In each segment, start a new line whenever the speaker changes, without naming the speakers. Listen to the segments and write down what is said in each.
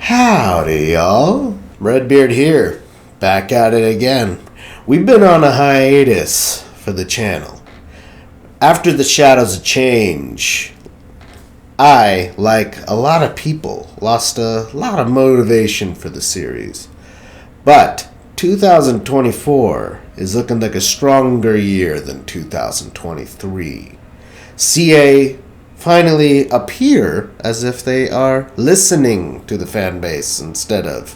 Howdy, y'all. Redbeard here, back at it again. We've been on a hiatus for the channel. After the Shadows of Change, I, like a lot of people, lost a lot of motivation for the series. But 2024 is looking like a stronger year than 2023. CA finally appear as if they are listening to the fan base instead of,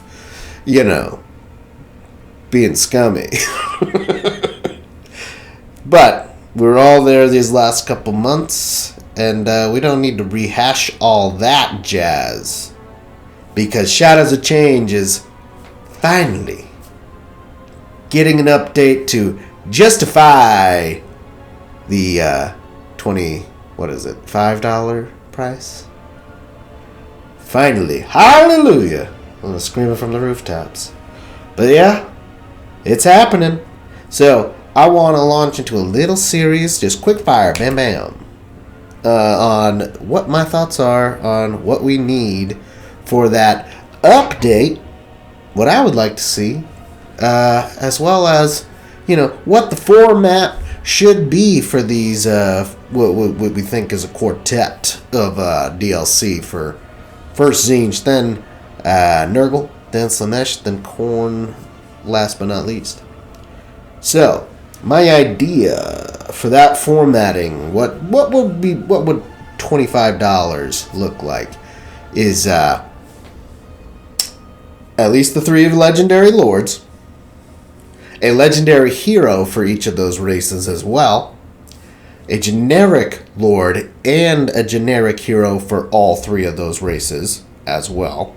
being scummy. But we're all there these last couple months, and we don't need to rehash all that jazz, because Shadows of Change is finally getting an update to justify the $5 price? Finally, hallelujah! I'm screaming from the rooftops. But yeah, it's happening. So I want to launch into a little series, just quick fire, bam bam, on what my thoughts are on what we need for that update, what I would like to see, as well as, what the format should be for these, what we think is a quartet of DLC for first Zinj, then Nurgle, then Slanesh, then Khorne, last but not least. So, my idea for that formatting, what would $25 look like, is at least the 3 legendary lords, a legendary hero for each of those races as well, a generic lord and a generic hero for all 3 of those races as well,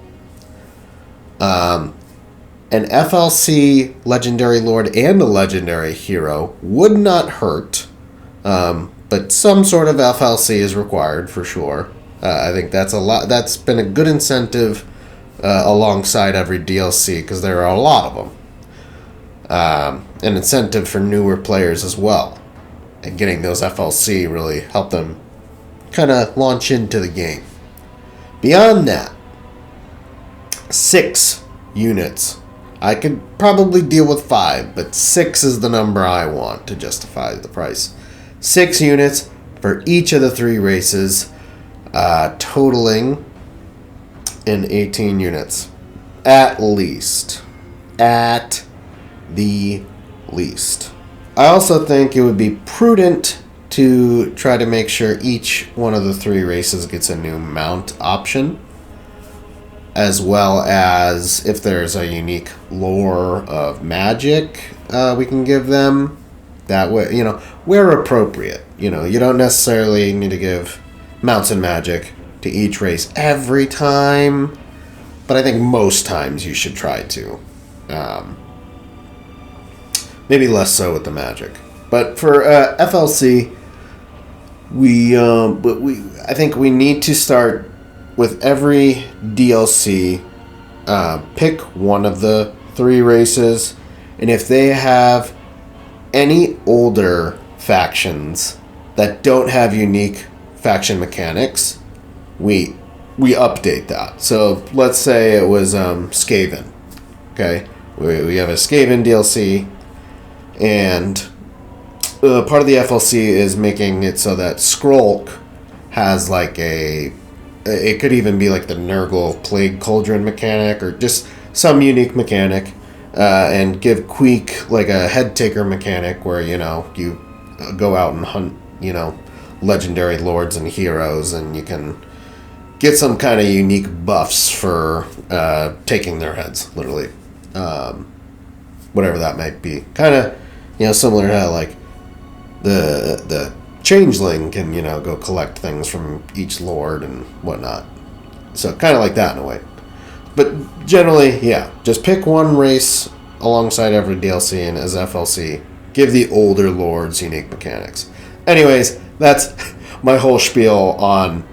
an FLC legendary lord and a legendary hero would not hurt, but some sort of FLC is required for sure. I think that's been a good incentive alongside every DLC, because there are a lot of them. An incentive for newer players as well, and getting those FLC really help them kind of launch into the game. Beyond that, 6 units. I could probably deal with 5, but 6 is the number I want to justify the price. 6 units for each of the 3 races, totaling in 18 units. At least. At the least. I also think it would be prudent to try to make sure each one of the 3 races gets a new mount option, as well as if there's a unique lore of magic we can give them. That way, where appropriate. You don't necessarily need to give mounts and magic to each race every time, but I think most times you should try to. Maybe less so with the magic, but for FLC, I think we need to start with every DLC. Pick one of the 3 races, and if they have any older factions that don't have unique faction mechanics, we update that. So let's say it was Skaven. Okay, we have a Skaven DLC. And part of the FLC is making it so that Skrulk has it could even be like the Nurgle Plague Cauldron mechanic, or just some unique mechanic, and give Queek like a head taker mechanic where, you go out and hunt, legendary lords and heroes, and you can get some kind of unique buffs for taking their heads, literally. Whatever that might be. Kind of, similar to how, like, the Changeling can, go collect things from each lord and whatnot. So, kind of like that in a way. But generally, yeah, just pick one race alongside every DLC, and as FLC, give the older lords unique mechanics. Anyways, that's my whole spiel on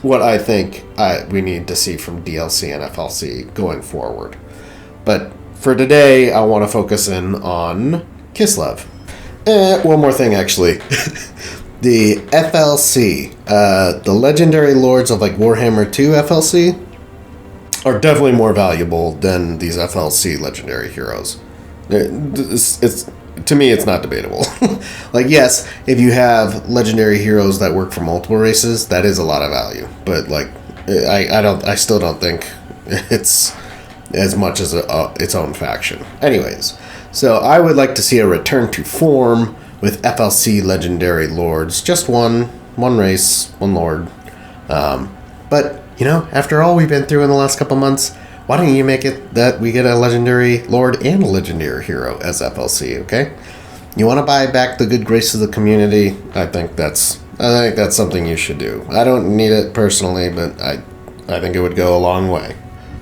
what I think we need to see from DLC and FLC going forward. But for today, I want to focus in on Kislev. One more thing, actually. The FLC, the Legendary Lords of Warhammer 2 FLC, are definitely more valuable than these FLC legendary heroes. It's to me, it's not debatable. Like, yes, if you have legendary heroes that work for multiple races, that is a lot of value. But like, I still don't think it's as much as its own faction. Anyways, so I would like to see a return to form with FLC legendary lords. Just one race, one lord. But you know, after all we've been through in the last couple months, why don't you make it that we get a legendary lord and a legendary hero as FLC, okay? You want to buy back the good grace of the community? I think that's something you should do. I don't need it personally, but I think it would go a long way.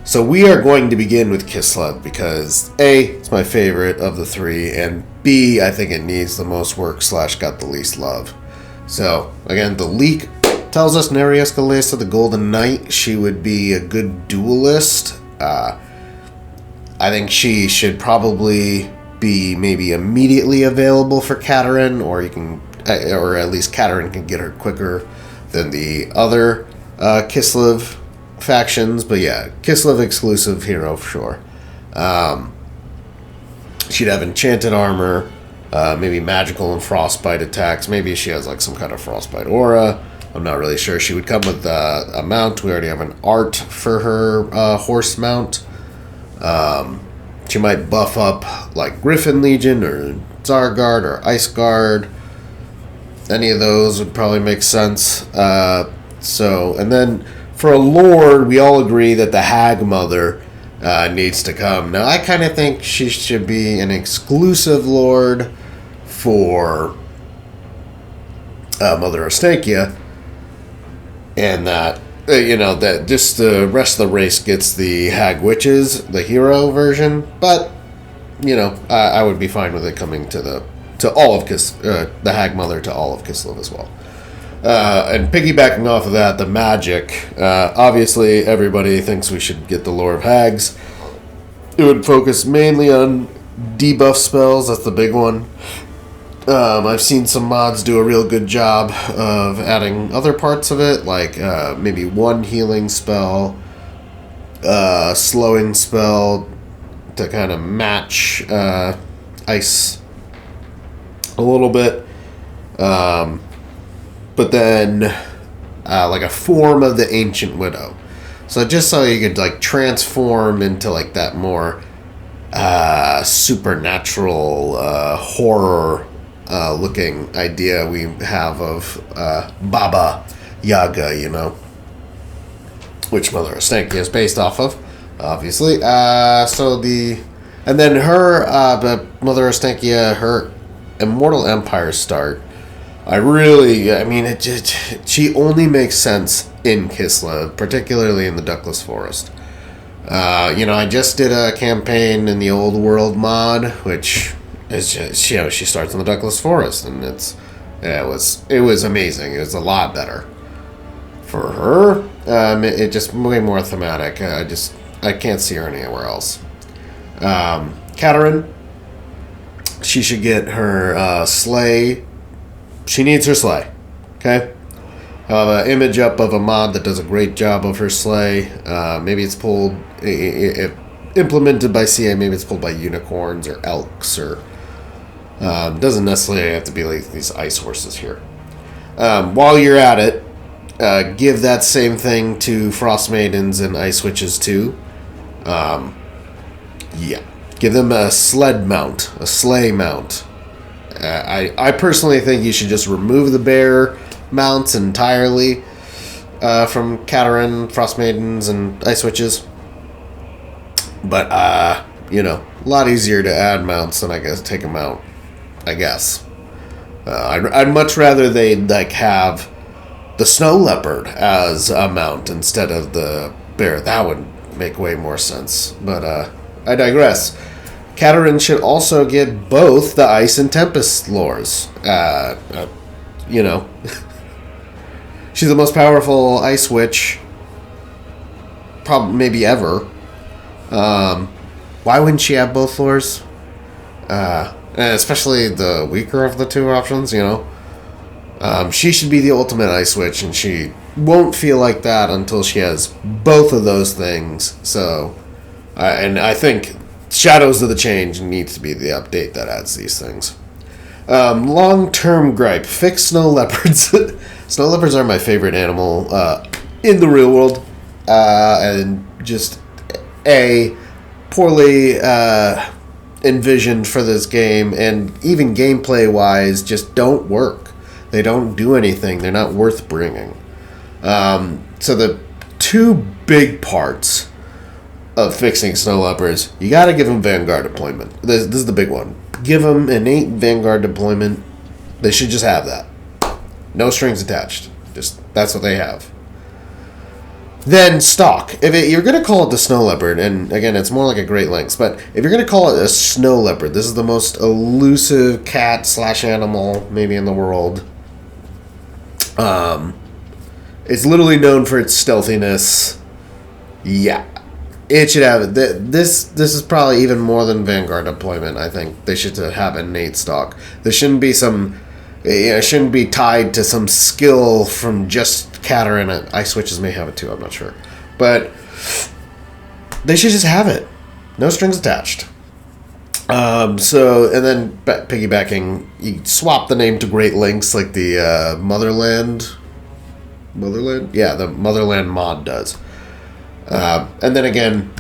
So we are going to begin with Kislev because A, it's my favorite of the three, and B, I think it needs the most work / got the least love. So, again, the leak tells us Neri Escalesa, the Golden Knight, she would be a good duelist. I think she should probably be maybe immediately available for Katarin, or or at least Katarin can get her quicker than the other Kislev factions. But yeah, Kislev exclusive hero for sure. She'd have enchanted armor, maybe magical and frostbite attacks. Maybe she has like some kind of frostbite aura. I'm not really sure. She would come with a mount. We already have an art for her horse mount. She might buff up like Griffin Legion or Zarguard or Ice Guard. Any of those would probably make sense. And then for a lord, we all agree that the Hag Mother needs to come. Now, I kind of think she should be an exclusive lord for Mother Ostakia. And that, that just the rest of the race gets the Hag Witches, the hero version. But, I would be fine with it coming to all of the Hag Mother to all of Kislev as well. And piggybacking off of that, the magic. Obviously, everybody thinks we should get the Lore of Hags. It would focus mainly on debuff spells. That's the big one. I've seen some mods do a real good job of adding other parts of it, like maybe one healing spell, slowing spell to kind of match ice a little bit. But then like a form of the Ancient Widow. So just so you could like transform into like that more supernatural horror looking idea we have of Baba Yaga, which Mother Ostakia is based off of, obviously. And then her Mother Ostakia, her Immortal Empire start. She only makes sense in Kislev, particularly in the Duckless Forest. I just did a campaign in the Old World mod, which is just, she starts in the Duckless Forest, and it was amazing. It was a lot better for her. It just way more thematic. I can't see her anywhere else. Katarin, she should get her Sleigh. She needs her Sleigh. Okay? I have an image up of a mod that does a great job of her Sleigh. Maybe it's pulled, implemented by CA, maybe it's pulled by unicorns or elks, or doesn't necessarily have to be like these ice horses here. While you're at it, give that same thing to Frost Maidens and Ice Witches too. Give them a sled mount, a sleigh mount. I personally think you should just remove the bear mounts entirely from Katarin, Frost Maidens, and Ice Witches. But, a lot easier to add mounts than, I guess, take them out, I guess. I'd much rather they have the Snow Leopard as a mount instead of the bear. That would make way more sense. But, I digress. Katarin should also get both the Ice and Tempest lores. She's the most powerful Ice Witch, probably maybe ever. Why wouldn't she have both lores? Especially the weaker of the two options, She should be the ultimate Ice Witch, and she won't feel like that until she has both of those things. So, and I think Shadows of the Change needs to be the update that adds these things. Long-term gripe: fix snow leopards. Snow leopards are my favorite animal in the real world, and just poorly envisioned for this game, and even gameplay-wise, just don't work. They don't do anything. They're not worth bringing. So the two big parts of fixing snow leopards, you got to give them Vanguard deployment. This is the big one. Give them innate Vanguard deployment. They should just have that. No strings attached. Just that's what they have. Then stock. If you're going to call it the snow leopard, and again, it's more like a Great Lynx, but if you're going to call it a snow leopard, this is the most elusive cat/animal maybe in the world. It's literally known for its stealthiness. Yeah. It should have this is probably even more than Vanguard deployment. I think they should have innate stock. There shouldn't be it shouldn't be tied to some skill from just Katarin. Ice Switches may have it too, I'm not sure. But they should just have it. No strings attached. So, and then piggybacking, you swap the name to Great Lynx like the Motherland? Yeah, the Motherland mod does. And then again,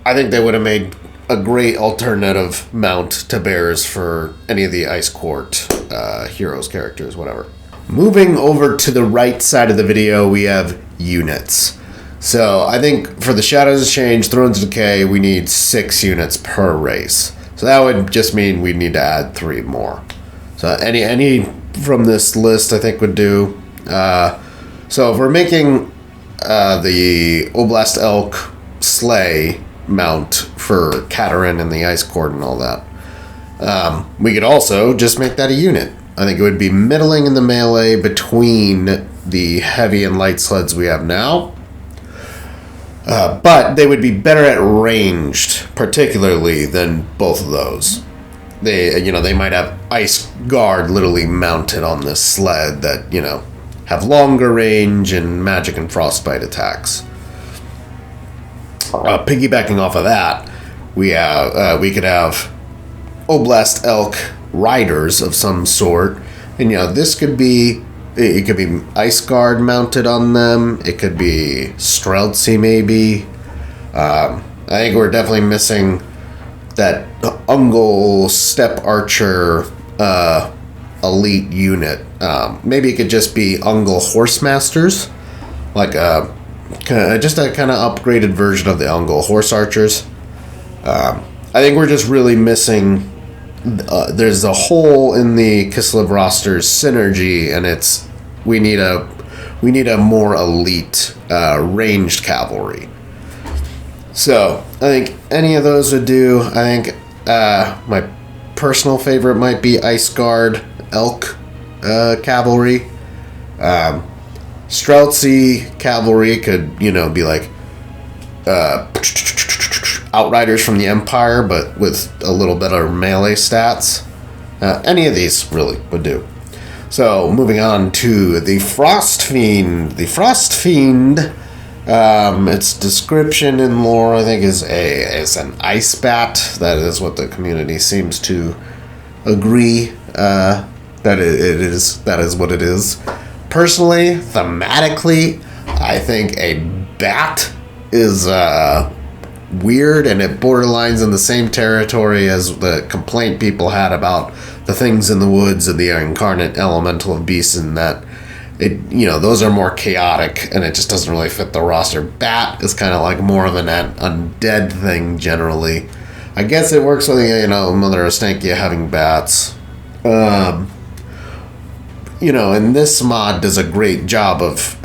I think they would have made a great alternative mount to bears for any of the Ice Court heroes, characters, whatever. Moving over to the right side of the video, we have units. So I think for the Shadows of Change, Thrones of Decay, we need 6 units per race. So that would just mean we'd need to add 3 more. So any from this list I think would do. So if we're making the Oblast Elk Sleigh mount for Katarin and the Ice Court and all that, we could also just make that a unit. I think it would be middling in the melee between the heavy and light sleds we have now. But they would be better at ranged, particularly, than both of those. They might have Ice Guard literally mounted on this sled that, have longer range and magic and frostbite attacks. Piggybacking off of that, we could have Oblast Elk riders of some sort, and this could be Ice Guard mounted on them. It could be Streltsy maybe. I think we're definitely missing that Ungol Step Archer elite unit. Maybe it could just be Ungol Horsemasters, like just a kind of upgraded version of the Ungol Horse Archers. I think we're just really missing. There's a hole in the Kislev roster's synergy, and we need a more elite ranged cavalry. So I think any of those would do. I think my personal favorite might be Ice Guard Elk Cavalry. Streltsy Cavalry could be like Outriders from the Empire, but with a little better melee stats. Any of these really would do. So, moving on to the Frost Fiend. The Frost Fiend, its description in lore, I think, is an ice bat. That is what the community seems to agree that it is. That is what it is. Personally, thematically, I think a bat is weird, and it borderlines in the same territory as the complaint people had about the things in the woods and the incarnate elemental of beasts, and that those are more chaotic, and it just doesn't really fit the roster. Bat is kind of like more of an undead thing generally. I guess it works with Mother Ostankia having bats. And this mod does a great job of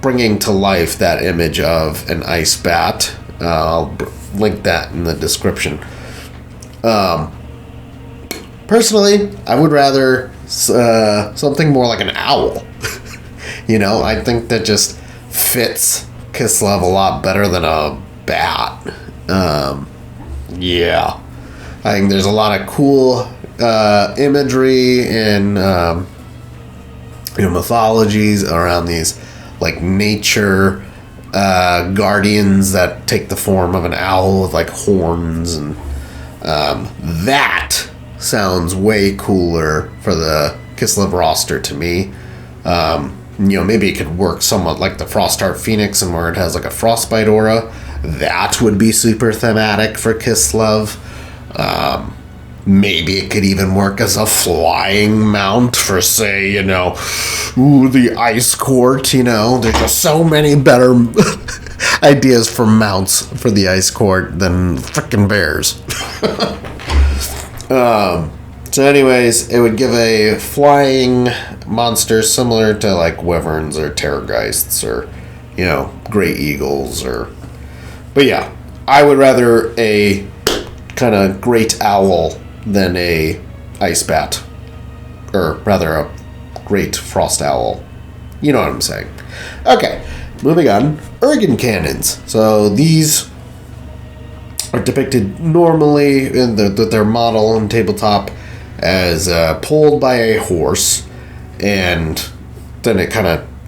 bringing to life that image of an ice bat. I'll link that in the description. Personally, I would rather something more like an owl. I think that just fits Kislev a lot better than a bat. Yeah. I think there's a lot of cool imagery and mythologies around these like nature guardians that take the form of an owl with like horns, and that sounds way cooler for the Kislev roster to me. Maybe it could work somewhat like the Frostheart Phoenix, and where it has like a frostbite aura. That would be super thematic for Kislev. Maybe it could even work as a flying mount for, say, the Ice Court. There's just so many better ideas for mounts for the Ice Court than frickin' bears. So anyways, it would give a flying monster similar to like wyverns or terrorgeists or, great eagles but yeah, I would rather a kind of great owl than a ice bat, or rather a great frost owl. You know what I'm saying. Okay, moving on. Ergen cannons. So these are depicted normally in their model and tabletop as pulled by a horse, and then it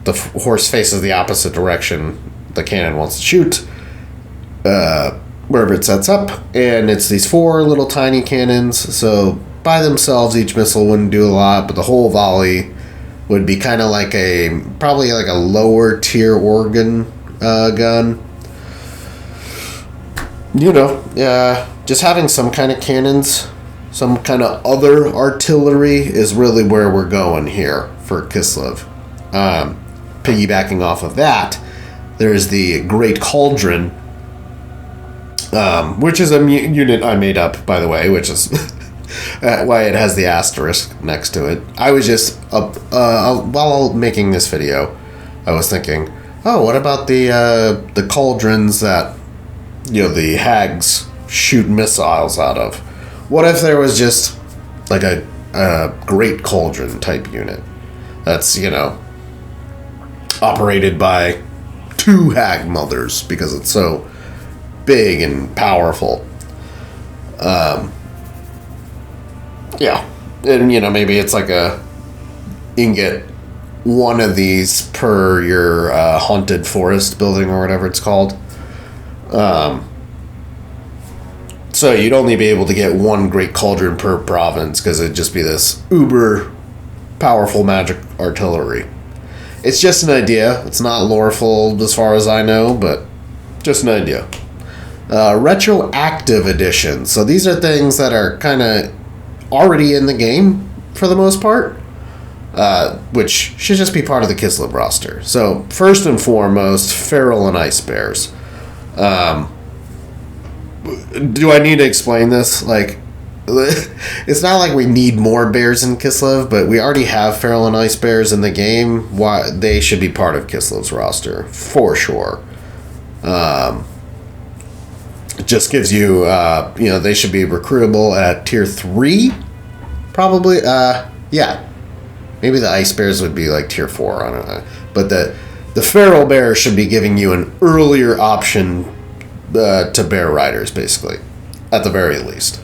the horse faces the opposite direction the cannon wants to shoot, wherever it sets up, and it's these 4 little tiny cannons. So by themselves, each missile wouldn't do a lot, but the whole volley would be kind of like probably like a lower tier organ gun. Just having some kind of cannons, some kind of other artillery is really where we're going here for Kislev. Piggybacking off of that, there's the Great Cauldron, which is a unit I made up, by the way, which is why it has the asterisk next to it. I was just, while making this video, I was thinking, what about the cauldrons that, the hags shoot missiles out of? What if there was just like a Great Cauldron type unit that's, operated by 2 hag mothers because it's so big and powerful. And maybe it's like you can get one of these per your haunted forest building or whatever it's called. So you'd only be able to get 1 Great Cauldron per province because it'd just be this uber powerful magic artillery. It's just an idea. It's not loreful as far as I know, but just an idea. Retroactive editions. So these are things that are kind of already in the game for the most part, which should just be part of the Kislev roster. So first and foremost, feral and ice bears. Do I need to explain this? Like, it's not like we need more bears in Kislev, but we already have feral and ice bears in the game. Why they should be part of Kislev's roster for sure. It just gives you, they should be recruitable at tier 3, probably. Yeah, maybe the ice bears would be like tier 4. I don't know, but the feral bear should be giving you an earlier option to bear riders, basically, at the very least.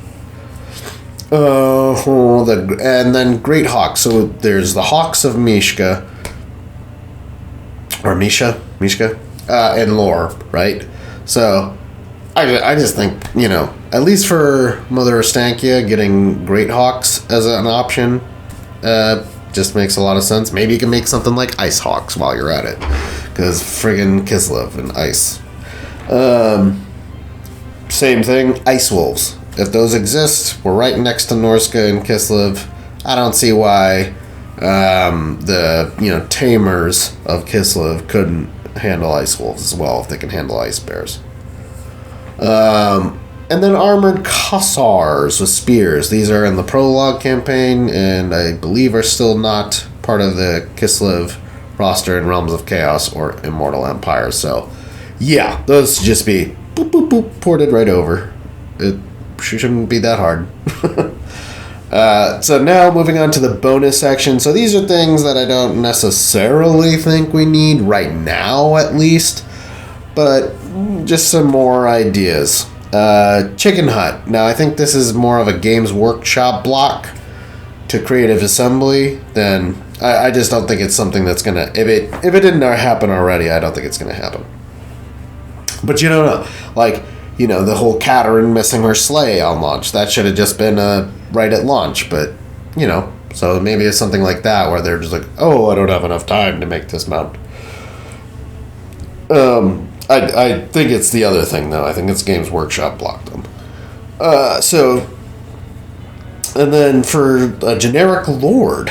And then Great Hawks. So there's the Hawks of Mishka, or Mishka, and Lore, right? So I just think, at least for Mother Ostankia, getting Great Hawks as an option just makes a lot of sense. Maybe you can make something like Ice Hawks while you're at it, because friggin' Kislev and ice. Same thing, Ice Wolves. If those exist, we're right next to Norska and Kislev. I don't see why the tamers of Kislev couldn't handle Ice Wolves as well if they can handle Ice Bears. And then Armored Kossars with spears. These are in the prologue campaign, and I believe are still not part of the Kislev roster in Realms of Chaos or Immortal Empire. So, yeah, those should just be boop, boop, boop, ported right over. It shouldn't be that hard. So now moving on to the bonus section. So these are things that I don't necessarily think we need right now, at least, but just some more ideas. Chicken Hut. Now I think this is more of a Games Workshop block to Creative Assembly than I just don't think it's something that's gonna. If it didn't happen already, I don't think it's gonna happen. But you don't know, like, you know, the whole Katarin missing her sleigh on launch. That should have just been right at launch. But you know, so maybe it's something like that where they're just like, oh, I don't have enough time to make this mount. I think it's the other thing though. I think it's Games Workshop blocked them. And then for a generic lord.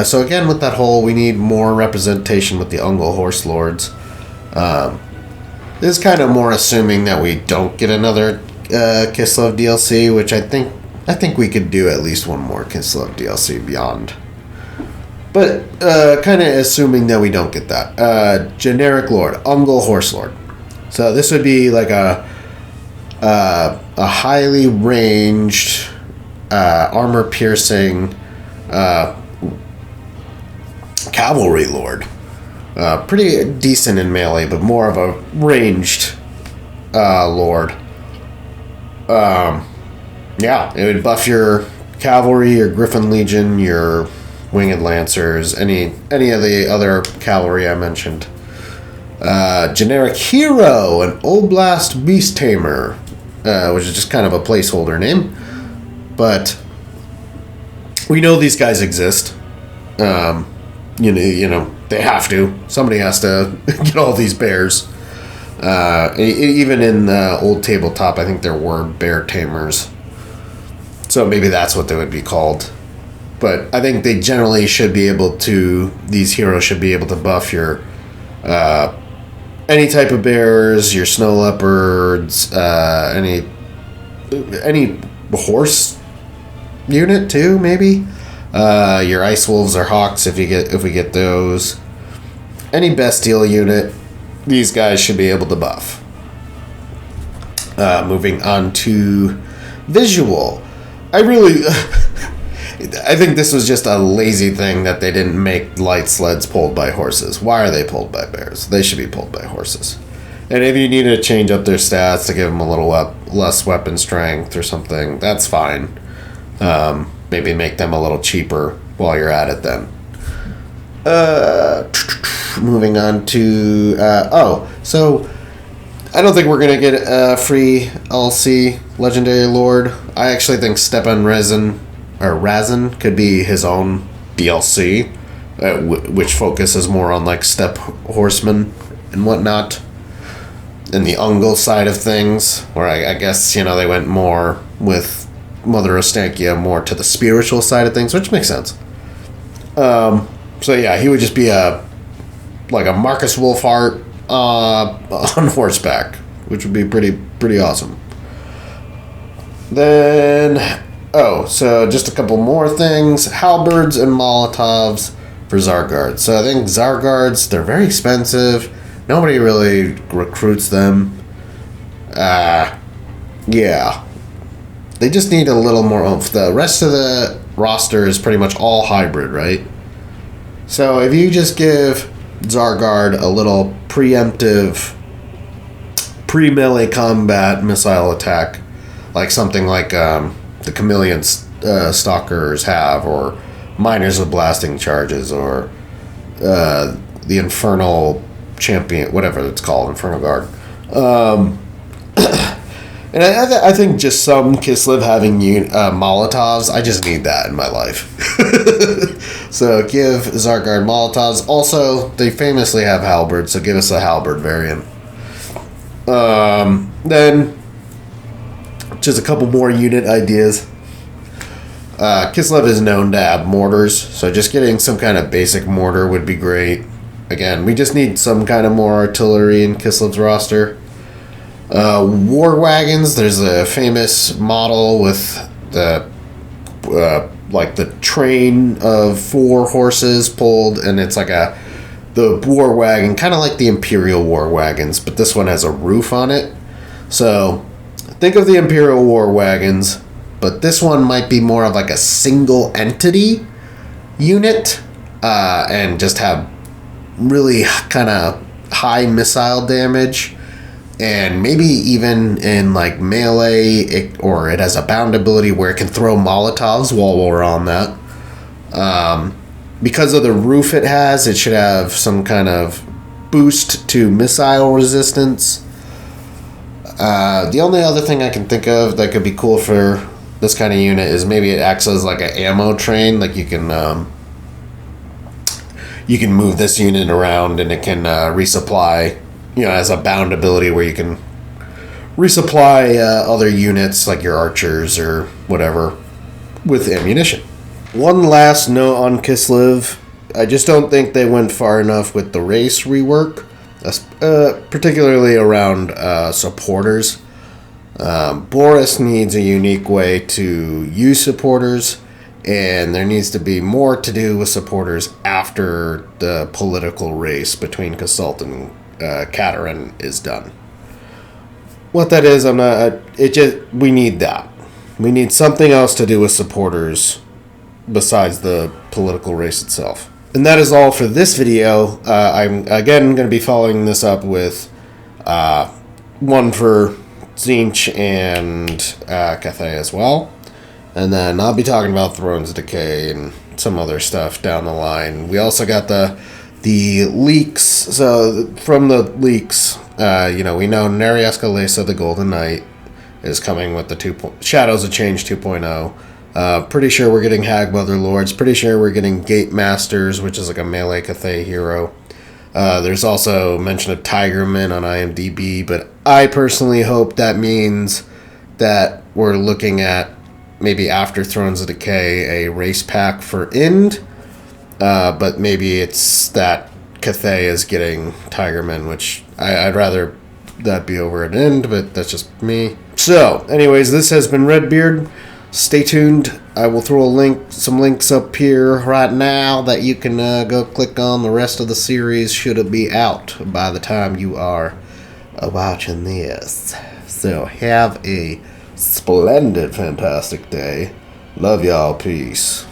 So again, with that whole, we need more representation with the Ungol Horse Lords. This is kind of more assuming that we don't get another Kislev DLC, which I think we could do at least one more Kislev DLC beyond. But kind of assuming that we don't get that. Generic lord, Ungol Horse Lord. So this would be like a highly ranged, armor-piercing cavalry lord. Pretty decent in melee, but more of a ranged lord. Yeah, it would buff your cavalry, your Griffin Legion, your Winged Lancers, any of the other cavalry I mentioned. Generic hero, an Oblast Beast Tamer, which is just kind of a placeholder name. But we know these guys exist. You know, they have to. Somebody has to get all these bears. Even in the old tabletop, I think there were bear tamers. So maybe that's what they would be called. But I think they generally should be able to, these heroes should be able to buff your, any type of bears, your snow leopards, any horse unit too, maybe. Your ice wolves or hawks if we get those. Any bestial unit, these guys should be able to buff. Moving on to visual. I think this was just a lazy thing that they didn't make light sleds pulled by horses. Why are they pulled by bears? They should be pulled by horses. And if you need to change up their stats to give them a little less weapon strength or something, that's fine. Maybe make them a little cheaper while you're at it then. Moving on to... so I don't think we're going to get a free LC Legendary Lord. I actually think Stepan Razin could be his own DLC, which focuses more on like steppe horsemen and whatnot. And the Ungol side of things, where I guess, you know, they went more with Mother Ostankia more to the spiritual side of things, which makes sense. So yeah, he would just be like a Marcus Wolfhart on horseback, which would be pretty awesome. Then, so just a couple more things. Halberds and Molotovs for Zargards. So I think Zargards, they're very expensive. Nobody really recruits them. Yeah. They just need a little more oomph. The rest of the roster is pretty much all hybrid, right? So if you just give Zargard a little preemptive pre-melee combat missile attack, like something like the Chameleon Stalkers have, or Miners of Blasting Charges, or the Infernal Champion, whatever it's called, Infernal Guard. And I think just some Kislev having Molotovs, I just need that in my life. So give Zargard Molotovs. Also, they famously have Halberd, so give us a Halberd variant. Then, just a couple more unit ideas. Kislev is known to have mortars, so just getting some kind of basic mortar would be great. Again, we just need some kind of more artillery in Kislev's roster. War wagons, there's a famous model with the train of 4 horses pulled, and it's like the war wagon, kind of like the Imperial war wagons, but this one has a roof on it. So think of the Imperial war wagons, but this one might be more of like a single entity unit, and just have really kind of high missile damage. And maybe even in like melee, it has a bound ability where it can throw Molotovs while we're on that. because of the roof it has, it should have some kind of boost to missile resistance. The only other thing I can think of that could be cool for this kind of unit is maybe it acts as like an ammo train. Like you can move this unit around and it can resupply, as a bound ability where you can resupply other units like your archers or whatever with ammunition. One last note on Kislev. I just don't think they went far enough with the race rework, particularly around supporters. Boris needs a unique way to use supporters, and there needs to be more to do with supporters after the political race between Kasult and Katarin is done. What that is, we need that. We need something else to do with supporters besides the political race itself. And that is all for this video. I'm again going to be following this up with one for Tzeentch and Cathay as well. And then I'll be talking about Thrones of Decay and some other stuff down the line. We also got the leaks. So from the leaks, we know Nariaska Lesa, the Golden Knight, is coming with the Shadows of Change 2.0. Pretty sure we're getting Hag Lords. Pretty sure we're getting Gate Masters, which is like a melee Cathay hero. There's also mention of Tigerman on IMDb, but I personally hope that means that we're looking at maybe after Thrones of Decay a race pack for Ind, but maybe it's that Cathay is getting Tigerman, which I'd rather that be over at Ind, but that's just me. So, anyways, this has been Redbeard. Stay tuned. I will throw some links up here right now that you can go click on. The rest of the series should be out by the time you are watching this. So have a splendid, fantastic day. Love y'all. Peace.